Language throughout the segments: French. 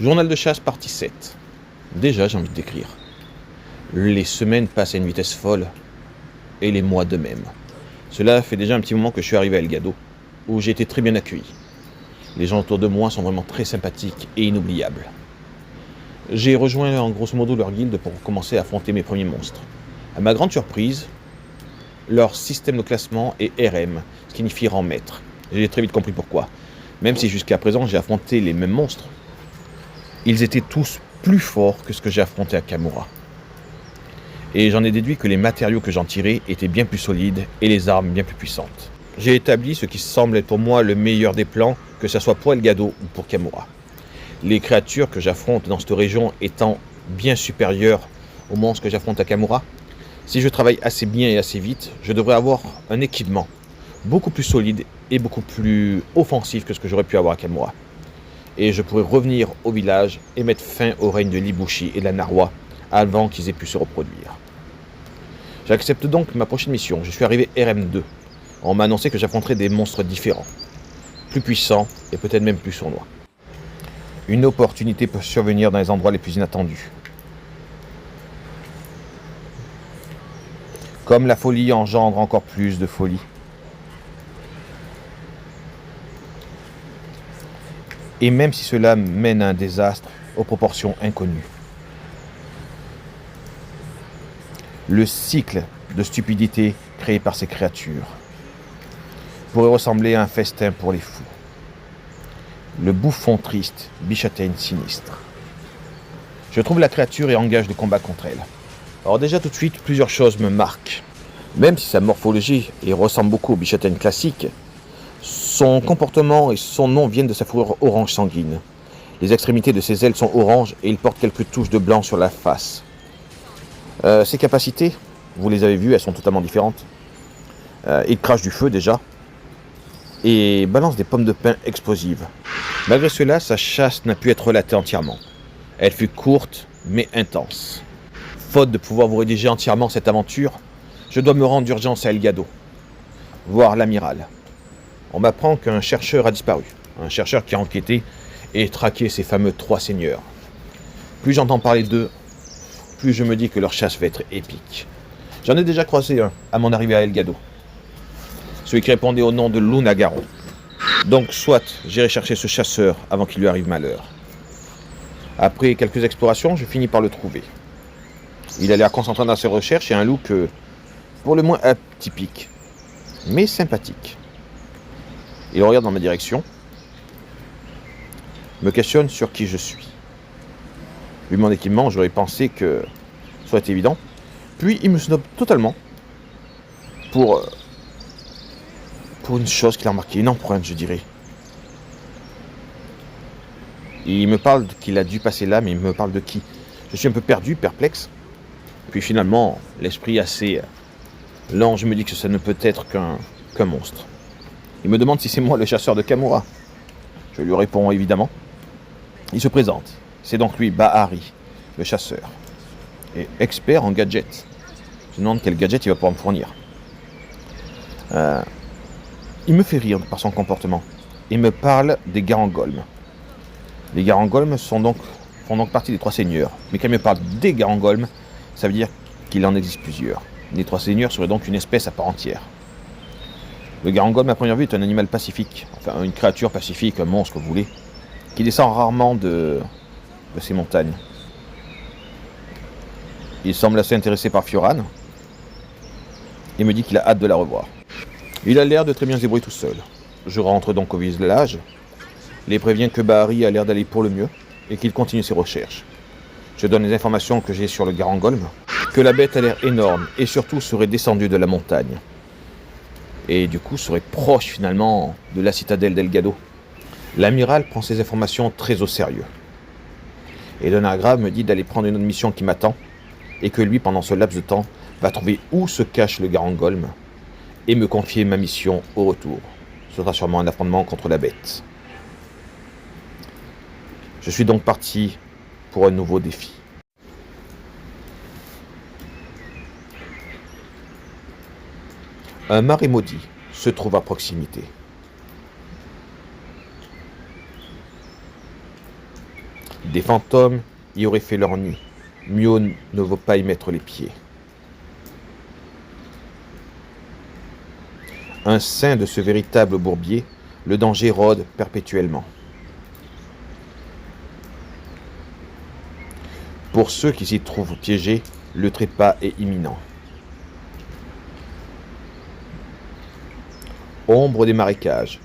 Journal de chasse partie 7. Déjà, j'ai envie de décrire. Les semaines passent à une vitesse folle, et les mois de même. Cela fait déjà un petit moment que je suis arrivé à El Gado, où j'ai été très bien accueilli. Les gens autour de moi sont vraiment très sympathiques et inoubliables. J'ai rejoint en grosso modo leur guilde pour commencer à affronter mes premiers monstres. À ma grande surprise, leur système de classement est RM, ce qui signifie rang maître. J'ai très vite compris pourquoi. Même si jusqu'à présent j'ai affronté les mêmes monstres, ils étaient tous plus forts que ce que j'ai affronté à Kamura. Et j'en ai déduit que les matériaux que j'en tirais étaient bien plus solides et les armes bien plus puissantes. J'ai établi ce qui semble être pour moi le meilleur des plans, que ce soit pour El Gado ou pour Kamura. Les créatures que j'affronte dans cette région étant bien supérieures aux monstres que j'affronte à Kamura, si je travaille assez bien et assez vite, je devrais avoir un équipement beaucoup plus solide et beaucoup plus offensif que ce que j'aurais pu avoir à Kamura. Et je pourrais revenir au village et mettre fin au règne de l'Ibushi et de la Narwa avant qu'ils aient pu se reproduire. J'accepte donc ma prochaine mission. Je suis arrivé RM2. On m'a annoncé que j'affronterais des monstres différents, plus puissants et peut-être même plus sournois. Une opportunité peut survenir dans les endroits les plus inattendus. Comme la folie engendre encore plus de folie. Et même si cela mène à un désastre aux proportions inconnues. Le cycle de stupidité créé par ces créatures pourrait ressembler à un festin pour les fous. Le bouffon triste, Bishaten sinistre. Je trouve la créature et engage le combat contre elle. Alors déjà tout de suite, plusieurs choses me marquent. Même si sa morphologie ressemble beaucoup au Bishaten classique, son comportement et son nom viennent de sa fourrure orange sanguine. Les extrémités de ses ailes sont oranges et il porte quelques touches de blanc sur la face. Ses capacités, vous les avez vues, elles sont totalement différentes. Il crache du feu déjà et balance des pommes de pin explosives. Malgré cela, sa chasse n'a pu être relatée entièrement. Elle fut courte mais intense. Faute de pouvoir vous rédiger entièrement cette aventure, je dois me rendre d'urgence à El Gado, voir l'amiral. On m'apprend qu'un chercheur a disparu, un chercheur qui a enquêté et traqué ces fameux 3 seigneurs. Plus j'entends parler d'eux, plus je me dis que leur chasse va être épique. J'en ai déjà croisé un à mon arrivée à El Gado, celui qui répondait au nom de Lunagaro. Donc soit j'irai chercher ce chasseur avant qu'il lui arrive malheur. Après quelques explorations, je finis par le trouver. Il a l'air concentré dans ses recherches et un look pour le moins atypique, mais sympathique. Il regarde dans ma direction, me questionne sur qui je suis. Vu mon équipement, j'aurais pensé que ce soit évident. Puis il me snobe totalement pour une chose qu'il a remarquée, une empreinte, je dirais. Il me parle qu'il a dû passer là, mais il me parle de qui? Je suis un peu perdu, perplexe. Puis finalement, l'esprit assez lent, je me dis que ça ne peut être qu'un monstre. Il me demande si c'est moi le chasseur de Kamura. Je lui réponds évidemment. Il se présente. C'est donc lui, Bahari, le chasseur. Et expert en gadgets. Je me demande quel gadget il va pouvoir me fournir. Il me fait rire par son comportement. Il me parle des Garangolm. Les Garangolm font donc partie des 3 seigneurs. Mais quand il me parle des Garangolm, ça veut dire qu'il en existe plusieurs. Les 3 seigneurs seraient donc une espèce à part entière. Le Garangolm, à première vue, est un animal pacifique, enfin une créature pacifique, un monstre, vous voulez, qui descend rarement de ces montagnes. Il semble assez intéressé par Fioran et me dit qu'il a hâte de la revoir. Il a l'air de très bien se débrouiller tout seul. Je rentre donc au village, les préviens que Bahari a l'air d'aller pour le mieux et qu'il continue ses recherches. Je donne les informations que j'ai sur le Garangolm, que la bête a l'air énorme et surtout serait descendue de la montagne. Et du coup serait proche finalement de la citadelle d'El Gado. L'amiral prend ces informations très au sérieux. Et Donagrave me dit d'aller prendre une autre mission qui m'attend, et que lui, pendant ce laps de temps, va trouver où se cache le Garangolm, et me confier ma mission au retour. Ce sera sûrement un affrontement contre la bête. Je suis donc parti pour un nouveau défi. Un marais maudit se trouve à proximité. Des fantômes y auraient fait leur nid. Mieux ne vaut pas y mettre les pieds. Un saint de ce véritable bourbier, le danger rôde perpétuellement. Pour ceux qui s'y trouvent piégés, le trépas est imminent. Ombre des marécages,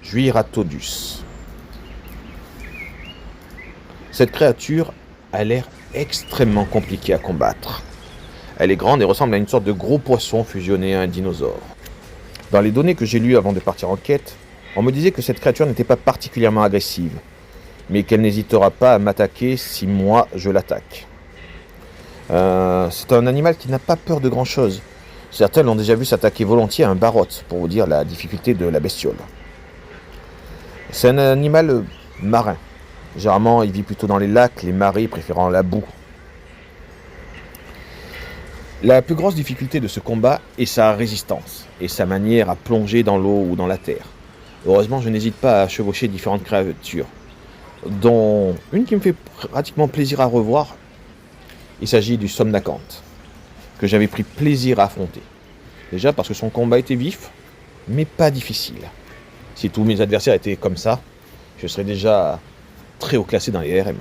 Juiratodus. Cette créature a l'air extrêmement compliquée à combattre. Elle est grande et ressemble à une sorte de gros poisson fusionné à un dinosaure. Dans les données que j'ai lues avant de partir en quête, on me disait que cette créature n'était pas particulièrement agressive, mais qu'elle n'hésitera pas à m'attaquer si moi je l'attaque. C'est un animal qui n'a pas peur de grand chose. Certains l'ont déjà vu s'attaquer volontiers à un barotte, pour vous dire la difficulté de la bestiole. C'est un animal marin. Généralement, il vit plutôt dans les lacs, les marais, préférant la boue. La plus grosse difficulté de ce combat est sa résistance et sa manière à plonger dans l'eau ou dans la terre. Heureusement, je n'hésite pas à chevaucher différentes créatures, dont une qui me fait pratiquement plaisir à revoir. Il s'agit du Somnacanthe, que j'avais pris plaisir à affronter. Déjà parce que son combat était vif, mais pas difficile. Si tous mes adversaires étaient comme ça, je serais déjà très haut classé dans les RM.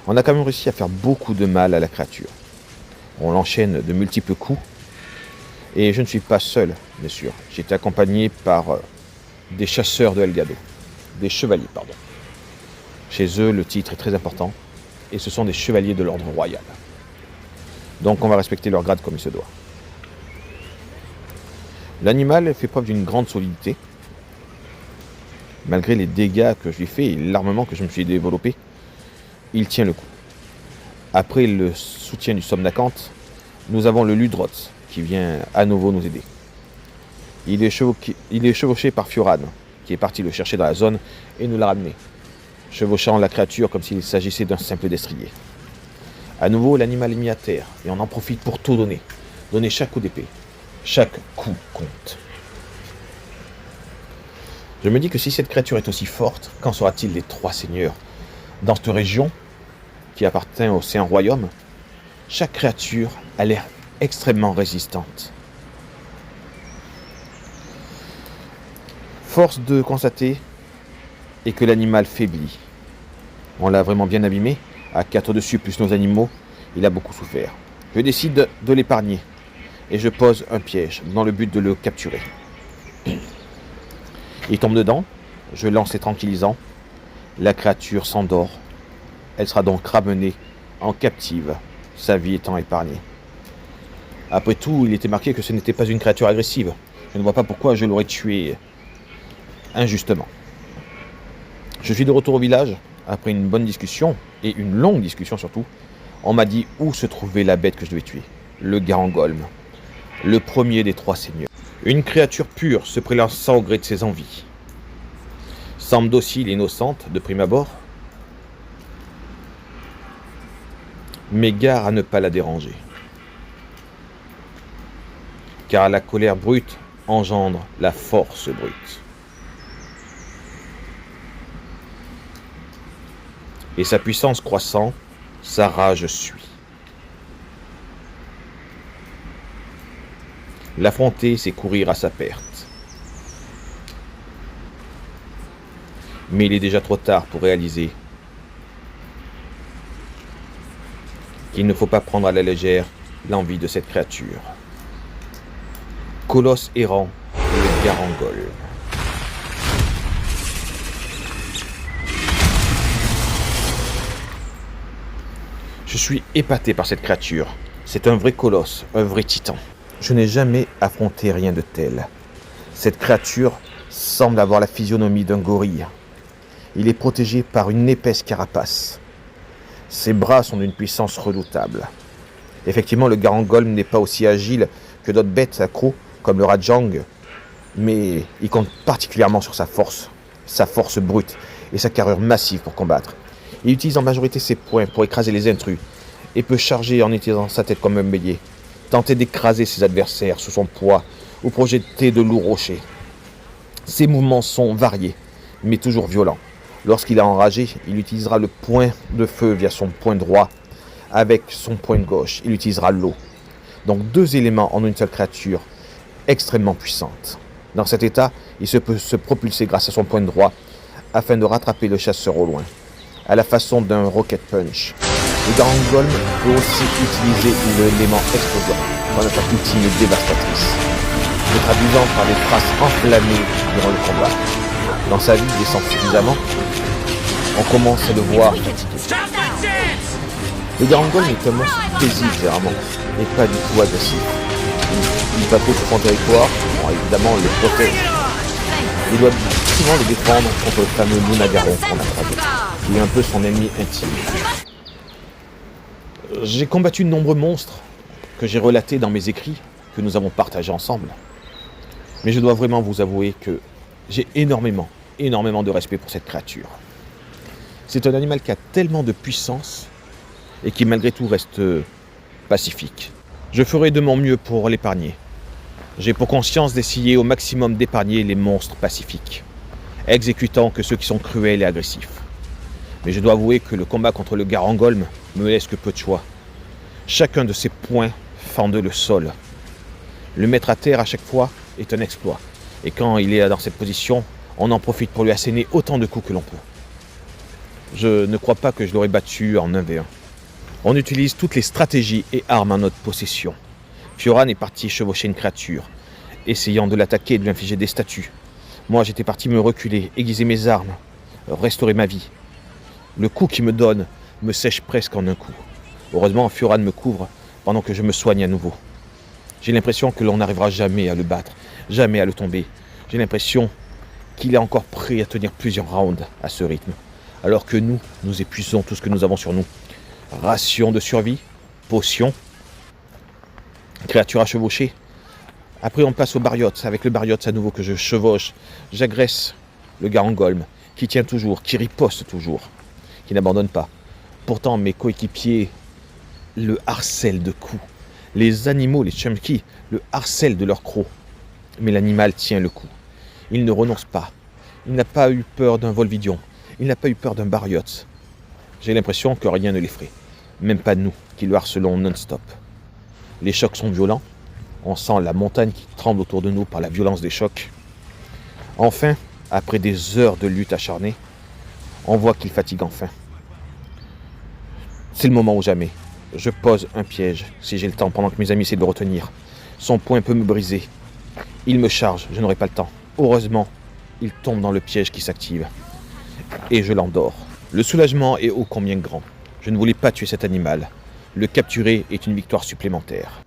On a quand même réussi à faire beaucoup de mal à la créature. On l'enchaîne de multiples coups. Et je ne suis pas seul, bien sûr. J'ai été accompagné par des chasseurs de Elgado. Des chevaliers, pardon. Chez eux, le titre est très important. Et ce sont des chevaliers de l'ordre royal. Donc on va respecter leur grade comme il se doit. L'animal fait preuve d'une grande solidité. Malgré les dégâts que je lui fais et l'armement que je me suis développé, il tient le coup. Après le soutien du Somnacanthe, nous avons le Ludroth qui vient à nouveau nous aider. Il est chevauché par Fioran, qui est parti le chercher dans la zone et nous l'a ramené, chevauchant la créature comme s'il s'agissait d'un simple destrier. À nouveau, l'animal est mis à terre et on en profite pour tout donner. Donner chaque coup d'épée. Chaque coup compte. Je me dis que si cette créature est aussi forte, qu'en sera-t-il des trois seigneurs? Dans cette région, qui appartient au Saint Royaume, chaque créature a l'air extrêmement résistante. Force de constater est que l'animal faiblit. On l'a vraiment bien abîmé. À 4 dessus plus nos animaux, il a beaucoup souffert. Je décide de l'épargner et je pose un piège dans le but de le capturer. Il tombe dedans, je lance les tranquillisants, la créature s'endort. Elle sera donc ramenée en captive, sa vie étant épargnée. Après tout, il était marqué que ce n'était pas une créature agressive. Je ne vois pas pourquoi je l'aurais tuée injustement. Je suis de retour au village, après une bonne discussion, et une longue discussion surtout. On m'a dit où se trouvait la bête que je devais tuer. Le Garangolm, le premier des trois seigneurs. Une créature pure se prélançant au gré de ses envies. Semble docile et innocente de prime abord, mais gare à ne pas la déranger. Car la colère brute engendre la force brute. Et sa puissance croissant, sa rage suit. L'affronter, c'est courir à sa perte. Mais il est déjà trop tard pour réaliser qu'il ne faut pas prendre à la légère l'envie de cette créature. Colosse errant, le Garangolm. Je suis épaté par cette créature. C'est un vrai colosse, un vrai titan. Je n'ai jamais affronté rien de tel. Cette créature semble avoir la physionomie d'un gorille. Il est protégé par une épaisse carapace. Ses bras sont d'une puissance redoutable. Effectivement, le Garangolm n'est pas aussi agile que d'autres bêtes à crocs, comme le Rajang, mais il compte particulièrement sur sa force brute et sa carrure massive pour combattre. Il utilise en majorité ses poings pour écraser les intrus et peut charger en utilisant sa tête comme un bélier, tenter d'écraser ses adversaires sous son poids ou projeter de lourds rochers. Ses mouvements sont variés, mais toujours violents, Lorsqu'il est enragé, il utilisera le point de feu via son point droit. Avec son point gauche, il utilisera l'eau. Donc 2 éléments en une seule créature extrêmement puissante. Dans cet état, il peut se propulser grâce à son point droit afin de rattraper le chasseur au loin, à la façon d'un rocket punch. Le Garangolm peut aussi utiliser l'élément explosion, son attaque ultime et dévastatrice, se traduisant par des traces enflammées durant le combat. Dans sa vie, il descend suffisamment, on commence à le voir fatigué. Le Garangolm est un monstre paisible généralement, et pas du tout agressif. Il patrouille sur son territoire, bon, évidemment le protège. Il doit souvent le défendre contre le fameux Lunagaron qu'on a croisé, qui est un peu son ennemi intime. J'ai combattu de nombreux monstres que j'ai relatés dans mes écrits, que nous avons partagés ensemble. Mais je dois vraiment vous avouer que j'ai énormément de respect pour cette créature. C'est un animal qui a tellement de puissance et qui malgré tout reste pacifique. Je ferai de mon mieux pour l'épargner. J'ai pour conscience d'essayer au maximum d'épargner les monstres pacifiques, exécutant que ceux qui sont cruels et agressifs. Mais je dois avouer que le combat contre le Garangolm me laisse que peu de choix. Chacun de ses poings fendent le sol. Le mettre à terre à chaque fois est un exploit. Et quand il est dans cette position, on en profite pour lui asséner autant de coups que l'on peut. Je ne crois pas que je l'aurais battu en 1v1. On utilise toutes les stratégies et armes en notre possession. Fioran est parti chevaucher une créature, essayant de l'attaquer et de lui infliger des statuts. Moi, j'étais parti me reculer, aiguiser mes armes, restaurer ma vie. Le coup qu'il me donne me sèche presque en un coup. Heureusement, Fioran me couvre pendant que je me soigne à nouveau. J'ai l'impression que l'on n'arrivera jamais à le battre, jamais à le tomber. J'ai l'impression qu'il est encore prêt à tenir plusieurs rounds à ce rythme, alors que nous épuisons tout ce que nous avons sur nous. Ration de survie, potions, créature à chevaucher. Après on passe au Barioth. Avec le Barioth à nouveau que je chevauche, j'agresse le Garangolm, qui tient toujours, qui riposte toujours, qui n'abandonne pas. Pourtant mes coéquipiers le harcèlent de coups. Les animaux, les Chumki, le harcèlent de leurs crocs. Mais l'animal tient le coup. Il ne renonce pas. Il n'a pas eu peur d'un Volvidion. Il n'a pas eu peur d'un Barioth. J'ai l'impression que rien ne l'effraie. Même pas nous, qui le harcelons non-stop. Les chocs sont violents. On sent la montagne qui tremble autour de nous par la violence des chocs. Enfin, après des heures de lutte acharnée, on voit qu'il fatigue enfin. C'est le moment ou jamais. Je pose un piège, si j'ai le temps, pendant que mes amis essaient de le retenir. Son poing peut me briser. Il me charge, je n'aurai pas le temps. Heureusement, il tombe dans le piège qui s'active. Et je l'endors. Le soulagement est ô combien grand. Je ne voulais pas tuer cet animal. Le capturer est une victoire supplémentaire.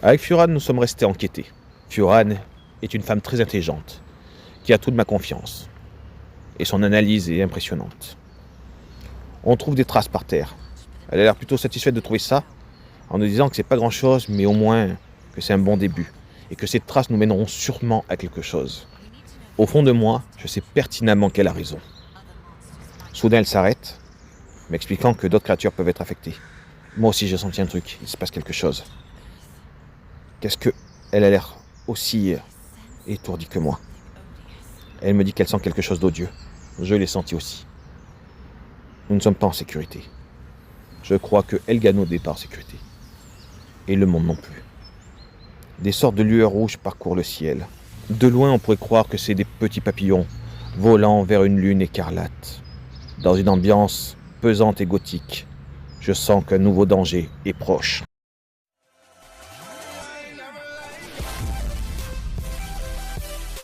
Avec Fioran, nous sommes restés enquêtés. Fioran est une femme très intelligente, qui a toute ma confiance. Et son analyse est impressionnante. On trouve des traces par terre. Elle a l'air plutôt satisfaite de trouver ça, en nous disant que c'est pas grand chose, mais au moins que c'est un bon début. Et que ces traces nous mèneront sûrement à quelque chose. Au fond de moi, je sais pertinemment qu'elle a raison. Soudain, elle s'arrête, m'expliquant que d'autres créatures peuvent être affectées. Moi aussi, j'ai senti un truc, il se passe quelque chose. Qu'est-ce que... Elle a l'air aussi étourdie que moi. Elle me dit qu'elle sent quelque chose d'odieux. Je l'ai senti aussi. Nous ne sommes pas en sécurité. Je crois que Elgano n'est pas en sécurité. Et le monde non plus. Des sortes de lueurs rouges parcourent le ciel. De loin, on pourrait croire que c'est des petits papillons volant vers une lune écarlate. Dans une ambiance pesante et gothique, je sens qu'un nouveau danger est proche.